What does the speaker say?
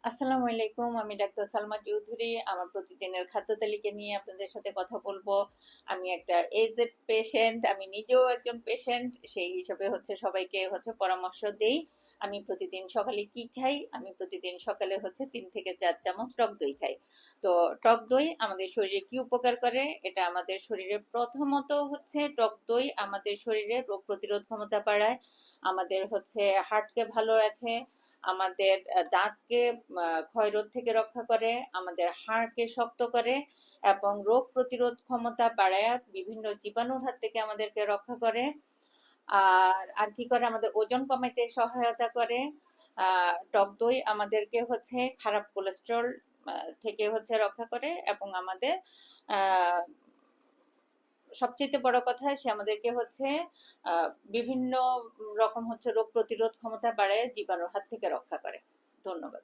আসসালামু আলাইকুম। আমি ডাক্তার সালমা চৌধুরী। আমার প্রতিদিনের খাদ্য তালিকা নিয়ে আপনাদের সাথে কথা বলবো। আমি একটা এজড পেশেন্ট, আমি নিজেও একজন পেশেন্ট। সেই হিসাবে সবাইকে পরামর্শ দেই। আমি প্রতিদিন সকালে কি খাই? আমি প্রতিদিন সকালে ৩ থেকে ৪ চামচ টক দই খাই। তো টক দই আমাদের শরীরে কি উপকার করে? এটা আমাদের শরীরে প্রথমত টক দই আমাদের শরীরে রোগ প্রতিরোধ ক্ষমতা বাড়ায়, আমাদের হার্টকে ভালো রাখে, আমাদের দাঁতকে ক্ষয়রোধ থেকে রক্ষা করে, আমাদের হাড়কে শক্ত করে এবং রোগ প্রতিরোধ ক্ষমতা বাড়ায়, বিভিন্ন জীবাণুর হাত থেকে আমাদেরকে রক্ষা করে। আর কি করে? আমাদের ওজন কমাইতে সহায়তা করে। টক দই আমাদেরকে খারাপ কোলেস্টেরল থেকে রক্ষা করে এবং আমাদের আহ সবচেয়ে বড় কথা, সে আমাদেরকে বিভিন্ন রকম রোগ প্রতিরোধ ক্ষমতা বাড়ায়, জীবাণুর হাত থেকে রক্ষা করে। ধন্যবাদ।